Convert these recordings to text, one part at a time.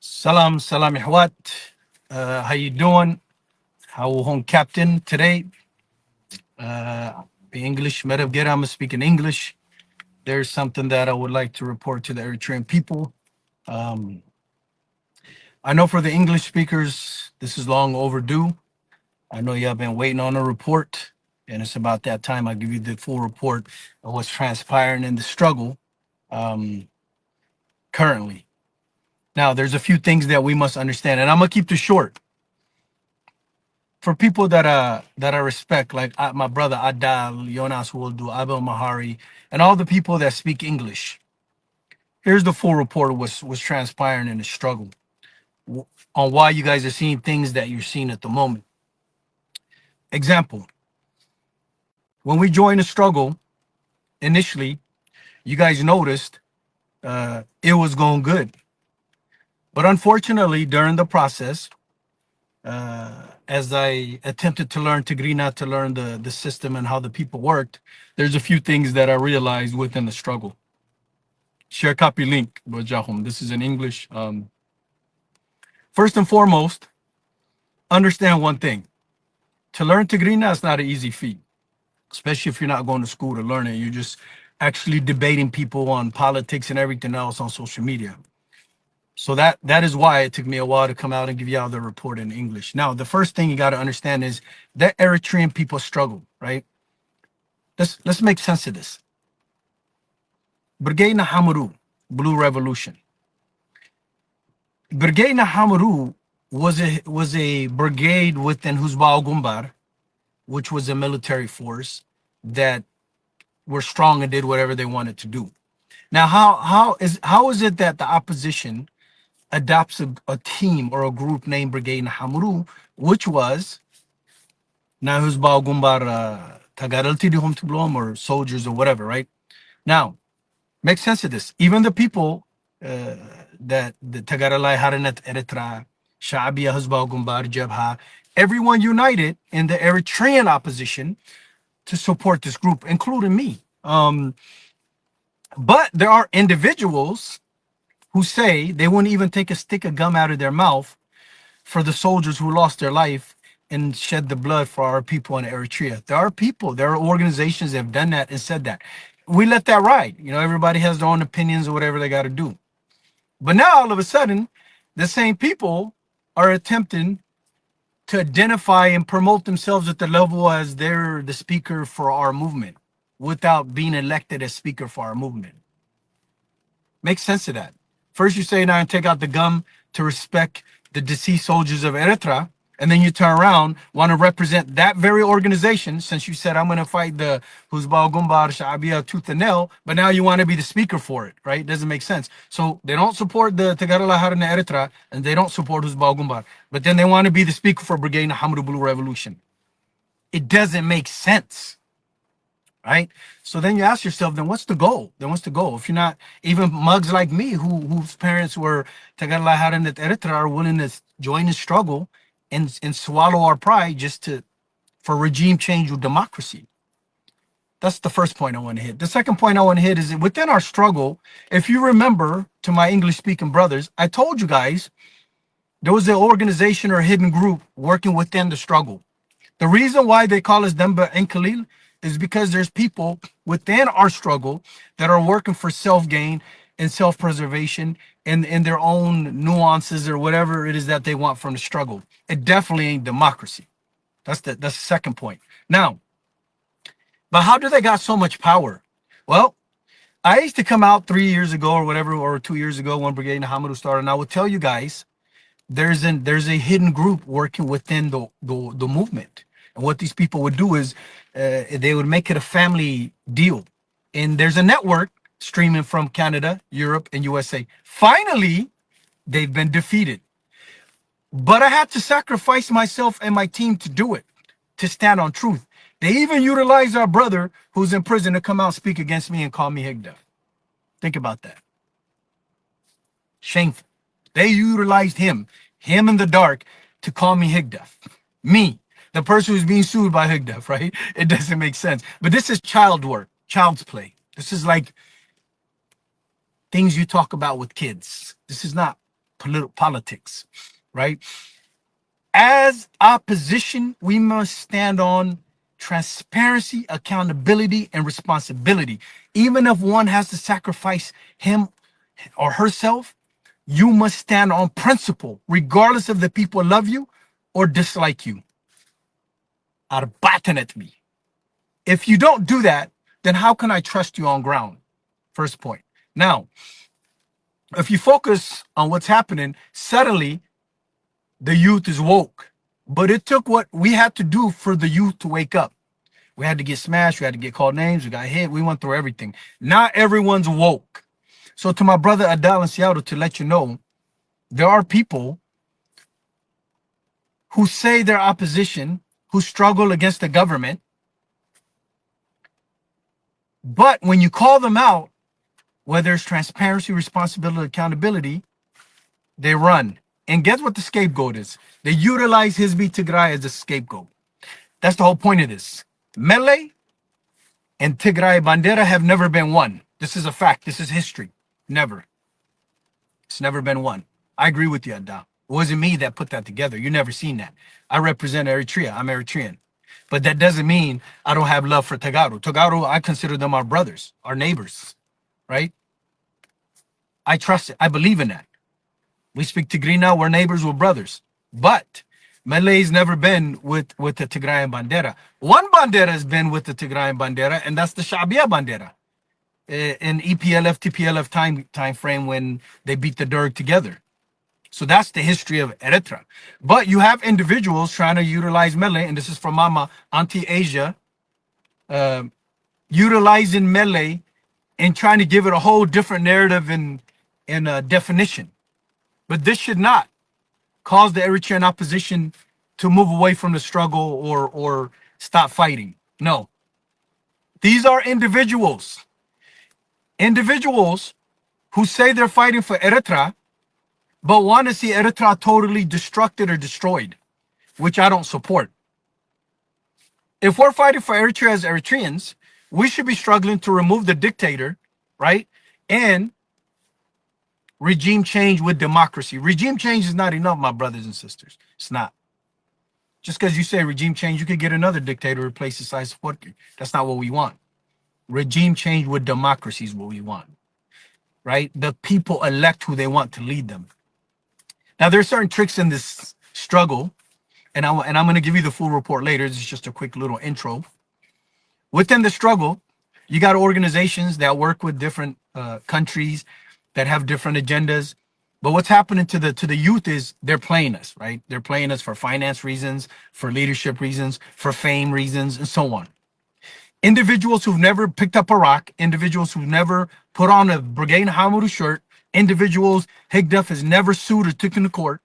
Salam, salam, ihwat. How you doing? How home captain today? The English, Medevgera, I'm speaking English. There's something that I would like to report to the Eritrean people. Um, I know for the English speakers, this is long overdue. I know you have been waiting on a report, and it's about that time I give you the full report of what's transpiring in the struggle um, currently. Now, there's a few things that we must understand, and I'm gonna keep this short for people that I respect, like my brother Adal, Jonas Woldu, Abel Mahari, and all the people that speak English. Here's the full report of what's transpiring in the struggle on why you guys are seeing things that you're seeing at the moment. Example: when we joined the struggle initially, you guys noticed it was going good, but unfortunately, during the process, as I attempted to learn Tigrina, to learn the system and how the people worked, there's a few things that I realized within the struggle. Share copy link, Bajahum. This is in English. First and foremost, understand one thing. To learn Tigrina is not an easy feat, especially if you're not going to school to learn it. You're just actually debating people on politics and everything else on social media. So that is why it took me a while to come out and give y'all the report in English. Now, the first thing you got to understand is that Eritrean people struggle, right? Let's make sense of this. Brigade Nahamuru, Blue Revolution. Brigade Nahamuru was a brigade within Huzbal Gumbar, which was a military force that were strong and did whatever they wanted to do. Now, how is it that the opposition adopts a team or a group named Brigade Nahamuru, which was now Huzbal Gumbar Tagaralti di Humtublom or soldiers or whatever, right? Now, make sense of this. Even the people that the Tagaralai Haranet Eritrea, Sha'abiya Hizbal Gumbar Jabha, everyone united in the Eritrean opposition to support this group, including me. But there are individuals who say they wouldn't even take a stick of gum out of their mouth for the soldiers who lost their life and shed the blood for our people in Eritrea. There are people, there are organizations that have done that and said that. We let that ride. You know, everybody has their own opinions or whatever they got to do. But now all of a sudden, the same people are attempting to identify and promote themselves at the level as they're the speaker for our movement without being elected as speaker for our movement. Make sense of that. First you say now and take out the gum to respect the deceased soldiers of Eritrea, and then you turn around, want to represent that very organization, since you said I'm going to fight the Huzbal Gumbar Sha'abiya tooth and nail, but now you want to be the speaker for it, right? It doesn't make sense. So they don't support the Tagarala Harana Eritrea, and they don't support Huzbal Gumbar, but then they want to be the speaker for Brigade Nahamru Blue Revolution. It doesn't make sense, right? So then you ask yourself, then what's the goal? If you're not, even mugs like me whose parents were Tagarala Harana Eritrea are willing to join the struggle and swallow our pride just for regime change or democracy. That's the first point I want to hit. The second point I want to hit is that within our struggle, if you remember, to my English speaking brothers, I told you guys there was an organization or a hidden group working within the struggle. The reason why they call us Demba and Khalil is because there's people within our struggle that are working for self-gain and self-preservation and in their own nuances or whatever it is that they want from the struggle. It definitely ain't democracy. That's the second point. Now, but how do they got so much power? Well, I used to come out 3 years ago or whatever, or 2 years ago when Brigade Nahamadu started, and I would tell you guys there's a hidden group working within the movement. And what these people would do is they would make it a family deal. And there's a network streaming from Canada, Europe, and USA. Finally, they've been defeated. But I had to sacrifice myself and my team to do it, to stand on truth. They even utilized our brother who's in prison to come out and speak against me and call me Higdef. Think about that. Shameful. They utilized him in the dark, to call me Higdef. Me, the person who's being sued by Higdef, right? It doesn't make sense. But this is child work, child's play. This is like things you talk about with kids. This is not politics, right? As opposition, we must stand on transparency, accountability, and responsibility. Even if one has to sacrifice him or herself, you must stand on principle, regardless if the people love you or dislike you. Arbatan at me. If you don't do that, then how can I trust you on ground? First point. Now, if you focus on what's happening, suddenly the youth is woke. But it took what we had to do for the youth to wake up. We had to get smashed. We had to get called names. We got hit. We went through everything. Not everyone's woke. So to my brother Adal in Seattle, to let you know, there are people who say they're opposition, who struggle against the government. But when you call them out, whether it's transparency, responsibility, accountability, they run. And guess what the scapegoat is? They utilize Hizbi Tigray as a scapegoat. That's the whole point of this. Melee and Tigray Bandera have never been one. This is a fact. This is history. Never. It's never been one. I agree with you, Adda. It wasn't me that put that together. You never seen that. I represent Eritrea. I'm Eritrean. But that doesn't mean I don't have love for Tagaru. Tagaru, I consider them our brothers, our neighbors, right? I trust it. I believe in that. We speak Tigray now. We're neighbors. We're brothers. But Malay's never been with the Tigrayan Bandera. One Bandera has been with the Tigrayan Bandera, and that's the Shabia Bandera in EPLF, TPLF time frame when they beat the Derg together. So that's the history of Eritrea. But you have individuals trying to utilize Malay, and this is from Mama, Auntie Asia, utilizing Malay and trying to give it a whole different narrative and definition. But this should not cause the Eritrean opposition to move away from the struggle or stop fighting. No. These are individuals who say they're fighting for Eritrea, but want to see Eritrea totally destructed or destroyed, which I don't support. If we're fighting for Eritrea as Eritreans, we should be struggling to remove the dictator, right? And regime change with democracy. Regime change is not enough, my brothers and sisters. It's not. Just because you say regime change, you could get another dictator to replace Isaias Afwerki. That's not what we want. Regime change with democracy is what we want, right? The people elect who they want to lead them. Now, there are certain tricks in this struggle, and I'm going to give you the full report later. This is just a quick little intro. Within the struggle, you got organizations that work with different countries that have different agendas. But what's happening to the youth is they're playing us, right? They're playing us for finance reasons, for leadership reasons, for fame reasons, and so on. Individuals who've never picked up a rock, individuals who've never put on a Brigade Hamuru shirt, individuals Higdef has never sued or taken to court,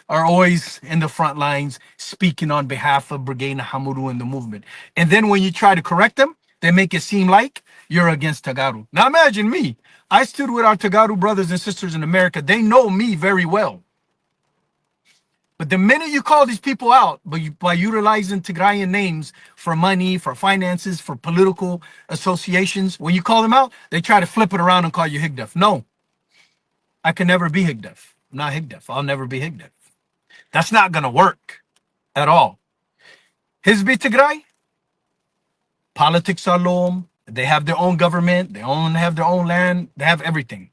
are always in the front lines speaking on behalf of Brigade Hamuru and the movement. And then when you try to correct them, they make it seem like you're against Tagaru. Now imagine me. I stood with our Tagaru brothers and sisters in America. They know me very well. But the minute you call these people out by utilizing Tigrayan names for money, for finances, for political associations, when you call them out, they try to flip it around and call you Higdef. No, I can never be Higdef. I'm not Higdef. I'll never be Higdef. That's not going to work at all. Hizbi Tigray, politics are low. They have their own government. They have their own land. They have everything.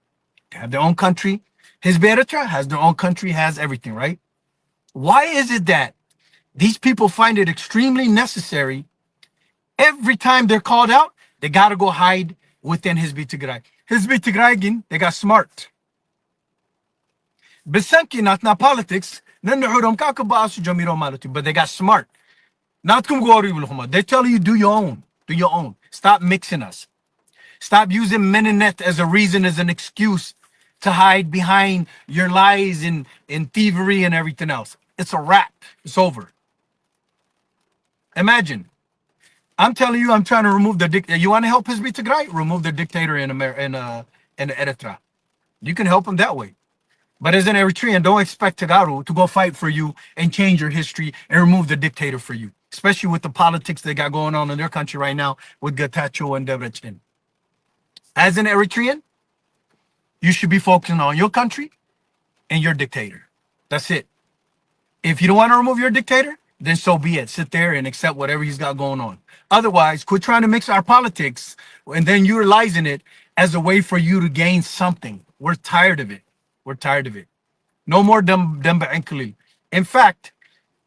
They have their own country. Hizbi Eritrea has their own country, has everything, right? Why is it that these people find it extremely necessary every time they're called out, they got to go hide within Hizbi Tigray? Hizbi Tigray, they got smart. Besanki not na politics, but they got smart. They tell you do your own. Do your own. Stop mixing us. Stop using Menenet as a reason, as an excuse to hide behind your lies and thievery and everything else. It's a wrap. It's over. Imagine. I'm telling you, I'm trying to remove the dictator. You want to help Hizbi Tigray? Remove the dictator in Eritrea. You can help him that way. But as an Eritrean, don't expect Tagaru to go fight for you and change your history and remove the dictator for you, especially with the politics they got going on in their country right now with Getachew and Debrecen. As an Eritrean, you should be focusing on your country, and your dictator. That's it. If you don't want to remove your dictator, then so be it. Sit there and accept whatever he's got going on. Otherwise, quit trying to mix our politics and then utilizing it as a way for you to gain something. We're tired of it. We're tired of it. No more dumb ankle. In fact,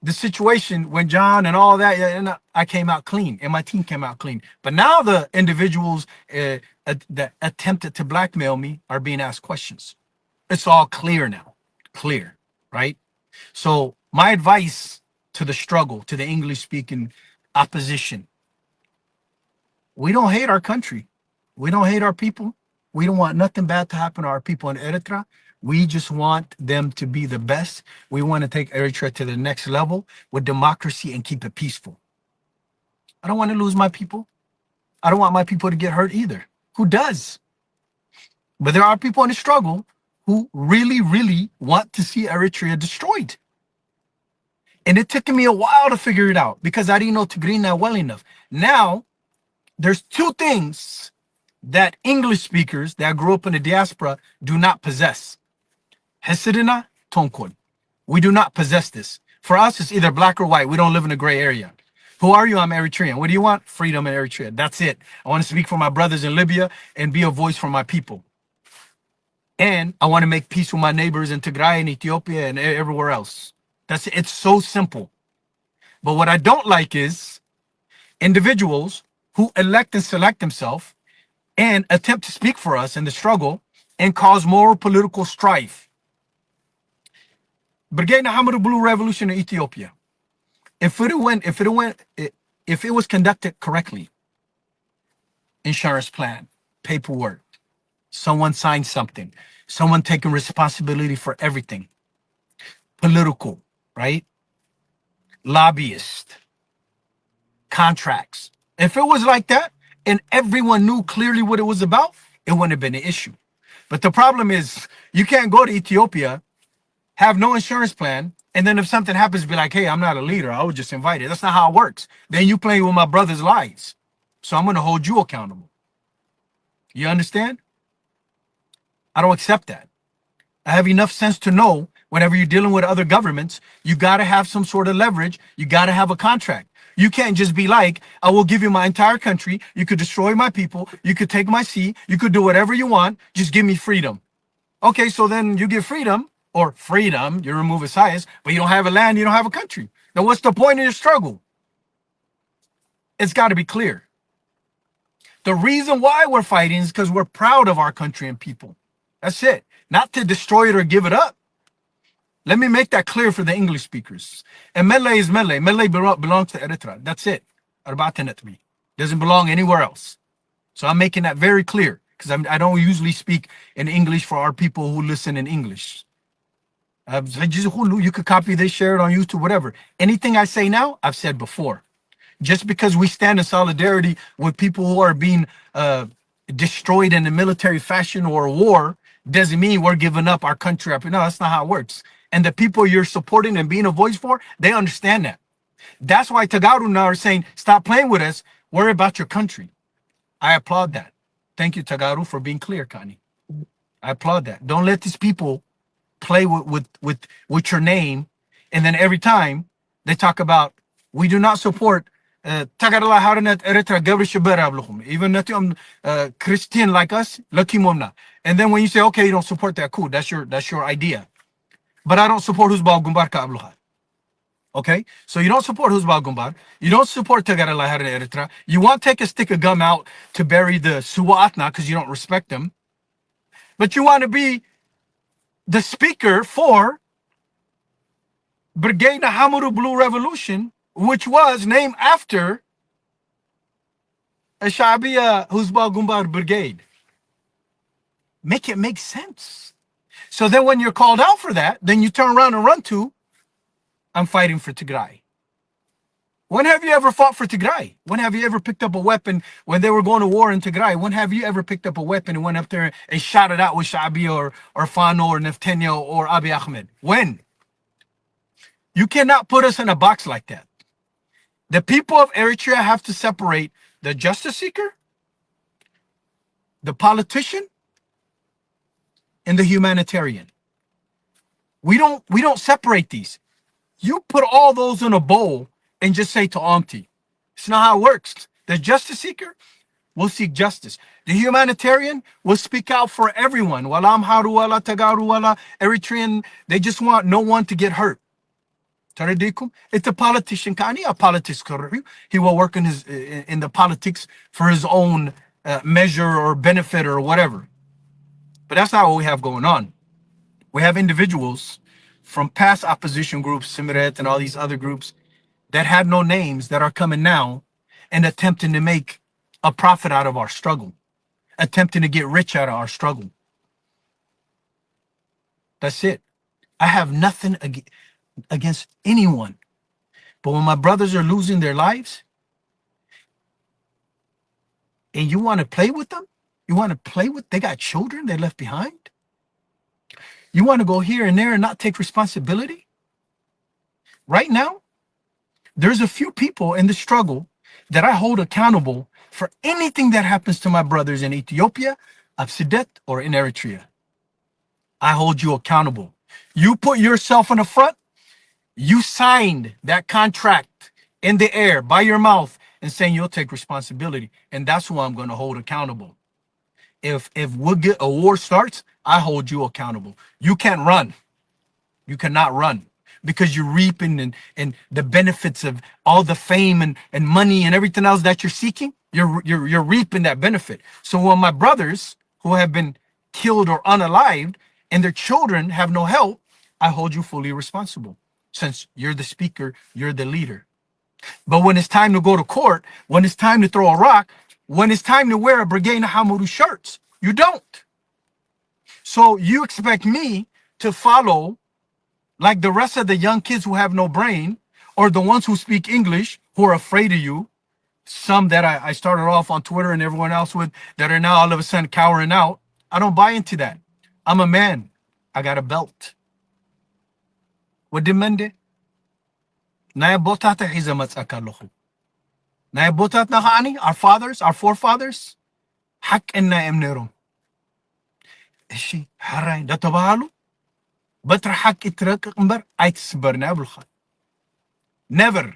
the situation when John and all that, and I came out clean, and my team came out clean. But now the individuals that attempted to blackmail me are being asked questions. It's all clear now, clear, right? So my advice to the struggle, to the English-speaking opposition, we don't hate our country. We don't hate our people. We don't want nothing bad to happen to our people in Eritrea. We just want them to be the best. We want to take Eritrea to the next level with democracy and keep it peaceful. I don't want to lose my people. I don't want my people to get hurt either. Who does? But there are people in the struggle who really, really want to see Eritrea destroyed. And it took me a while to figure it out because I didn't know Tigrinya well enough. Now, there's two things that English speakers that grew up in the diaspora do not possess. Hesidina, Tonkon. We do not possess this. For us, it's either black or white. We don't live in a gray area. Who are you? I'm Eritrean. What do you want? Freedom in Eritrea. That's it. I want to speak for my brothers in Libya and be a voice for my people. And I want to make peace with my neighbors in Tigray and Ethiopia and everywhere else. That's it. It's so simple. But what I don't like is individuals who elect and select themselves and attempt to speak for us in the struggle and cause more political strife. Brigade Hamadu Blue Revolution in Ethiopia. If it was conducted correctly, insurance plan, paperwork, someone signed something, someone taking responsibility for everything, political, right? Lobbyist, contracts. If it was like that and everyone knew clearly what it was about, it wouldn't have been an issue. But the problem is you can't go to Ethiopia, have no insurance plan, and then if something happens, be like, hey, I'm not a leader. I was just invited. That's not how it works. Then you playing with my brother's lives. So I'm going to hold you accountable. You understand? I don't accept that. I have enough sense to know whenever you're dealing with other governments, you got to have some sort of leverage. You got to have a contract. You can't just be like, I will give you my entire country. You could destroy my people. You could take my sea. You could do whatever you want. Just give me freedom. Okay, so then you give freedom, or freedom, you remove its highest, but you don't have a land, you don't have a country. Then what's the point of your struggle? It's got to be clear. The reason why we're fighting is because we're proud of our country and people. That's it. Not to destroy it or give it up. Let me make that clear for the English speakers. And Mele is Mele. Mele belongs to Eritrea. That's it. Arbatanatmi. Doesn't belong anywhere else. So I'm making that very clear because I don't usually speak in English for our people who listen in English. You could copy this, share it on YouTube, whatever. Anything I say now, I've said before. Just because we stand in solidarity with people who are being destroyed in a military fashion or a war doesn't mean we're giving up our country. No, that's not how it works. And the people you're supporting and being a voice for, they understand that. That's why Tagaru now are saying, stop playing with us. Worry about your country. I applaud that. Thank you, Tagaru, for being clear, Kani. I applaud that. Don't let these people play with your name, and then every time they talk about we do not support Tagarala Haranet Eritrea Gabri Shaber even Christian like us, Lucky Momna. And then when you say, okay, you don't support that, cool, that's your idea. But I don't support Huzbal Gumbar Ka Abluha. Okay, so you don't support Huzbal Gumbar, you don't support Tagarala Haranet Eritrea, you want to take a stick of gum out to bury the Suwa'atna because you don't respect them, but you want to be the speaker for Brigade Hamuru Blue Revolution, which was named after a Shabiya Huzbal Gumbar Brigade. Make it make sense. So then when you're called out for that, then you turn around and run to, I'm fighting for Tigray. When have you ever fought for Tigray? When have you ever picked up a weapon when they were going to war in Tigray? When have you ever picked up a weapon and went up there and shot it out with Shabi or Fano or Neftanya or Abiy Ahmed? When? You cannot put us in a box like that. The people of Eritrea have to separate the justice seeker, the politician, and the humanitarian. We don't separate these. You put all those in a bowl and just say to Auntie. It's not how it works. The justice seeker will seek justice. The humanitarian will speak out for everyone. Walam haru wala tagaru wala Eritrean. They just want no one to get hurt. Taradikum. It's a politician. Kani a politics. He will work in the politics for his own measure or benefit or whatever. But that's not what we have going on. We have individuals from past opposition groups, Simiret and all these other groups that had no names that are coming now and attempting to make a profit out of our struggle, attempting to get rich out of our struggle. That's it. I have nothing against anyone. But when my brothers are losing their lives and you want to play with them, they got children they left behind. You want to go here and there and not take responsibility? Right now, there's a few people in the struggle that I hold accountable for anything that happens to my brothers in Ethiopia, Absidet, or in Eritrea. I hold you accountable. You put yourself in the front. You signed that contract in the air by your mouth and saying you'll take responsibility. And that's who I'm going to hold accountable. If we'll get a war starts, I hold you accountable. You can't run. You cannot run because you're reaping and the benefits of all the fame and money and everything else that you're seeking. You're reaping that benefit. So when my brothers who have been killed or unalived and their children have no help, I hold you fully responsible since you're the speaker, you're the leader. But when it's time to go to court, when it's time to throw a rock, when it's time to wear a Brigade Hamuru shirts, you don't. So you expect me to follow like the rest of the young kids who have no brain or the ones who speak English who are afraid of you. Some that I started off on Twitter and everyone else with that are now all of a sudden cowering out. I don't buy into that. I'm a man. I got a belt. What demande? Naya botata hizamat akalohu. Naya botat nahani, our fathers, our forefathers, hak enna emnerum. Ishi haray databahalu. Batra hak itrak mbar aitzbar nabulkha. Never.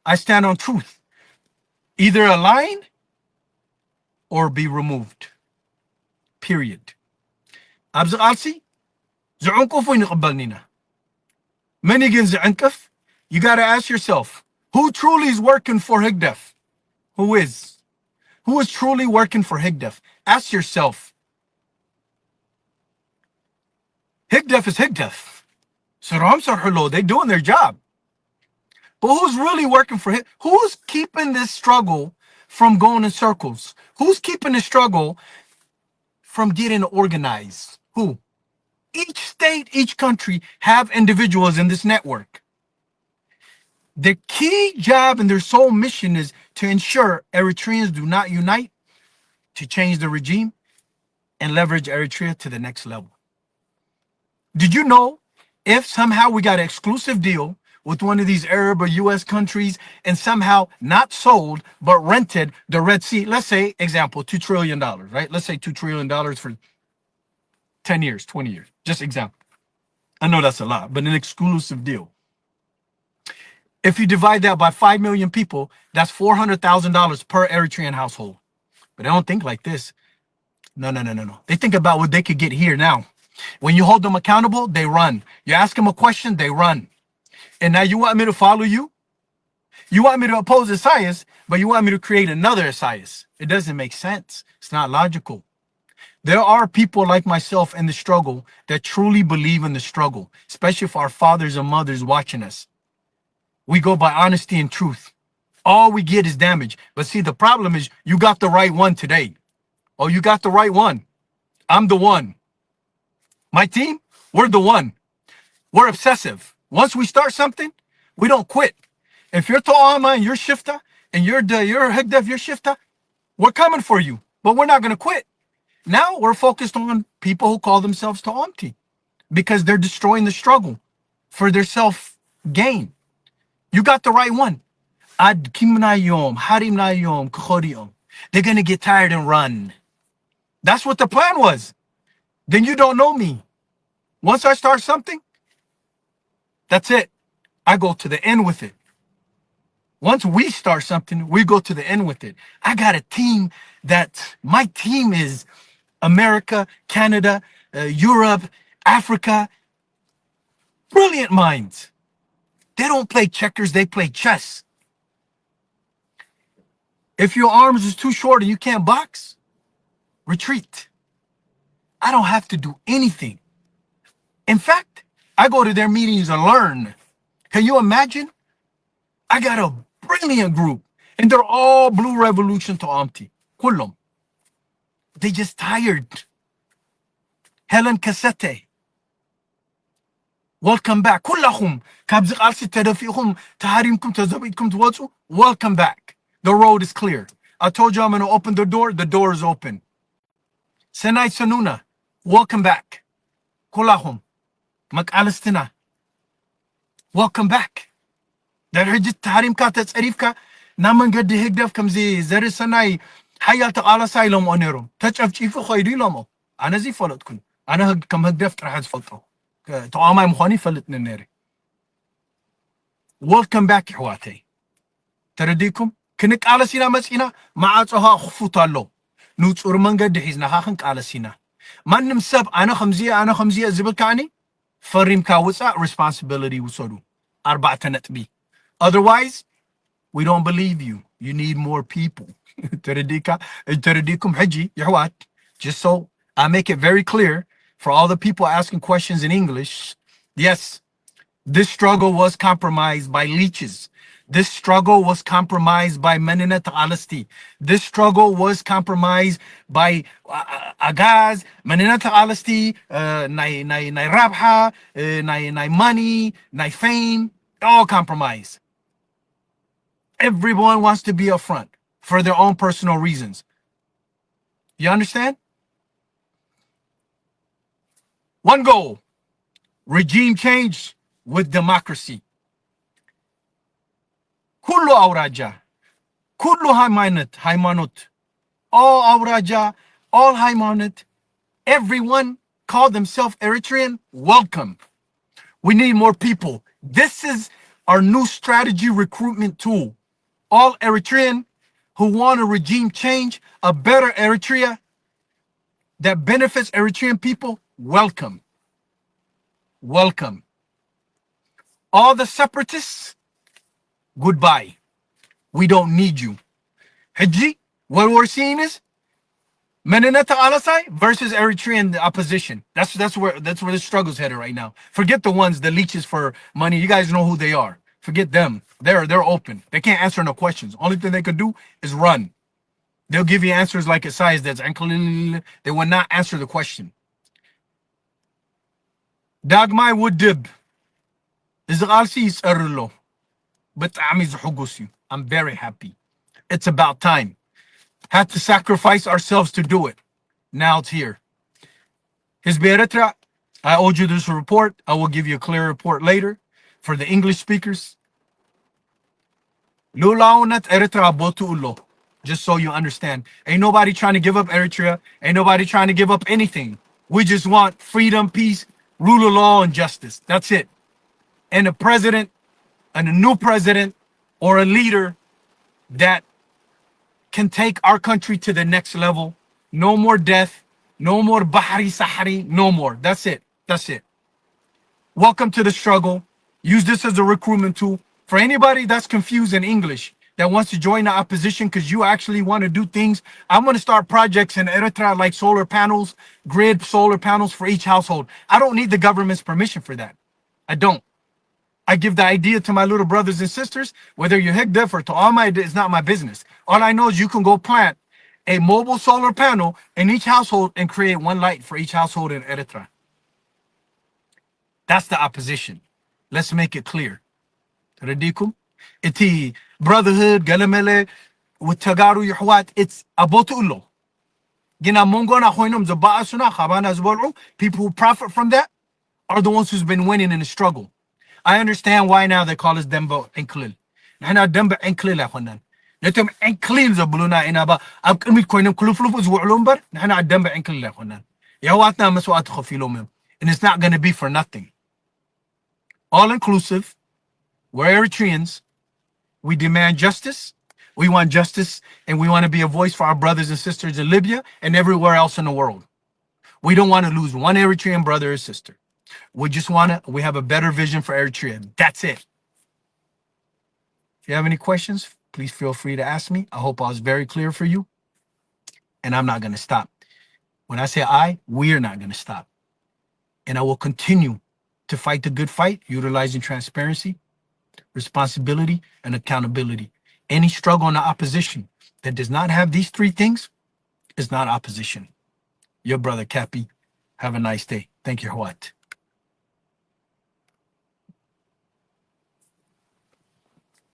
I stand on truth. Either align or be removed. Period. Abz alsi, zu'unko fo niqbalnina. Many again zu'unkaf, you got to ask yourself, who truly is working for Higdef? Who is? Who is truly working for Higdef? Ask yourself. Higdef is Higdef. Saram Sarhulo, they doing their job. But who's really working for him? Who's keeping this struggle from going in circles? Who's keeping the struggle from getting organized? Who? Each state, each country have individuals in this network. The key job and their sole mission is to ensure Eritreans do not unite to change the regime and leverage Eritrea to the next level. Did you know if somehow we got an exclusive deal with one of these Arab or US countries and somehow not sold but rented the Red Sea, let's say, example, $2 trillion, right? Let's say $2 trillion for 10 years, 20 years, just example. I know that's a lot, but an exclusive deal. If you divide that by 5 million people, that's $400,000 per Eritrean household. But they don't think like this. No. They think about what they could get here now. When you hold them accountable, they run. You ask them a question, they run. And now you want me to follow you? You want me to oppose Isaias, but you want me to create another Isaias. It doesn't make sense. It's not logical. There are people like myself in the struggle that truly believe in the struggle, especially for our fathers and mothers watching us. We go by honesty and truth. All we get is damage. But see, the problem is you got the right one today. Oh, you got the right one. I'm the one. My team, we're the one. We're obsessive. Once we start something, we don't quit. If you're Ta'ama and you're Shifta and you're Hegdev, you're Shifta, we're coming for you. But we're not going to quit. Now we're focused on people who call themselves Ta'amti because they're destroying the struggle for their self-gain. You got the right one. Ad kimnayom, harimnayom, kuchoriyom. They're going to get tired and run. That's what the plan was. Then you don't know me. Once I start something, that's it. I go to the end with it. Once we start something, we go to the end with it. I got a team that my team is America, Canada, Europe, Africa. Brilliant minds. They don't play checkers, they play chess. If your arms is too short and you can't box, retreat. I don't have to do anything. In fact, I go to their meetings and learn. Can you imagine? I got a brilliant group, and they're all Blue Revolution to Amti. كلهم. They just tired. Helen Cassette. Welcome back. كلهم. كابز قالسي تدفيهم تهاريمكم تزبيتكم توصوا. Welcome back. The road is clear. I told you I'm going to open the door. The door is open. Senai Sanuna. Welcome back. كلهم. مقالستنا. Welcome back. درجة تحريم كاتت أريفك نامن قد هيك كم زي زر سناي حياة على سايلهم أنيرهم تجف شيفو خيري لهم أنا زي فلتكن أنا كم هدفت راح أزفلته تعامي مخاني فلتنا نيري. Welcome back حواتي ترديكم كنك على سينا مسينا مع أصها خفوت الله نوتصور من قد حيزنا خاخنك على سينا ما نمسب أنا خمزية زبل كاني فريم كاوسا responsibility وصلوا 4 نتبي. Otherwise, we don't believe you. You need more people. Just so I make it very clear for all the people asking questions in English. Yes, this struggle was compromised by leeches. This struggle was compromised by Meninat Alasti. This struggle was compromised by Agaz, Meninat Alasti, Nai Rabha, Nai money, Nai fame, all compromised. Everyone wants to be upfront for their own personal reasons. You understand? One goal, regime change with democracy. Kullu awraja, kullu haymanut, all awraja, all haymanut, everyone call themselves Eritrean, welcome. We need more people. This is our new strategy recruitment tool. All Eritrean who want a regime change, a better Eritrea that benefits Eritrean people, welcome. Welcome. All the separatists, goodbye. We don't need you. Haji, what we're seeing is Meninata Alasai versus Eritrean opposition. That's where the struggle's headed right now. Forget the ones, the leeches for money. You guys know who they are. Forget them. They're open. They can't answer no questions. Only thing they can do is run. They'll give you answers like a size that's they will not answer the question. Dagmai Woodib is Erlo. But I'm very happy. It's about time. Had to sacrifice ourselves to do it. Now it's here. His Eritrea, I owed you this report. I will give you a clear report later for the English speakers. Lulaunat Eritrea botu'ulo. Just so you understand. Ain't nobody trying to give up Eritrea. Ain't nobody trying to give up anything. We just want freedom, peace, rule of law, and justice. That's it. And a president, and a new president, or a leader that can take our country to the next level. No more death. No more Bahari Sahari. No more. That's it. That's it. Welcome to the struggle. Use this as a recruitment tool. For anybody that's confused in English, that wants to join the opposition because you actually want to do things, I'm going to start projects in Eritrea like solar panels, grid solar panels for each household. I don't need the government's permission for that. I don't. I give the idea to my little brothers and sisters. Whether you're Higdef or to all my, it's not my business. All I know is you can go plant a mobile solar panel in each household and create one light for each household in Eritrea. That's the opposition. Let's make it clear. Radikum, iti brotherhood, galamele, with tagaru yuhwat, it's abotulo. Gina mongona hoinum zabaasuna, habana zbolu. People who profit from that are the ones who's been winning in the struggle. I understand why now they call us Demba and Klil. Nahna Demba and Klil akhonan. Netum and Klil zabluna inaba. Abkmit koinum kulufluf is wulumber. Nahna Demba and Klil akhonan. Yawatna maswat khofilomim. and it's not going to be for nothing. All inclusive. We're Eritreans. We demand justice. We want justice, and we want to be a voice for our brothers and sisters in Libya and everywhere else in the world. We don't want to lose one Eritrean brother or sister. We have a better vision for Eritrea. That's it. If you have any questions, please feel free to ask me. I hope I was very clear for you. And I'm not going to stop. When I say we're not going to stop. And I will continue to fight the good fight, utilizing transparency, responsibility, and accountability. Any struggle in the opposition that does not have these three things is not opposition. Your brother, Cappy. Have a nice day. Thank you, Hawat.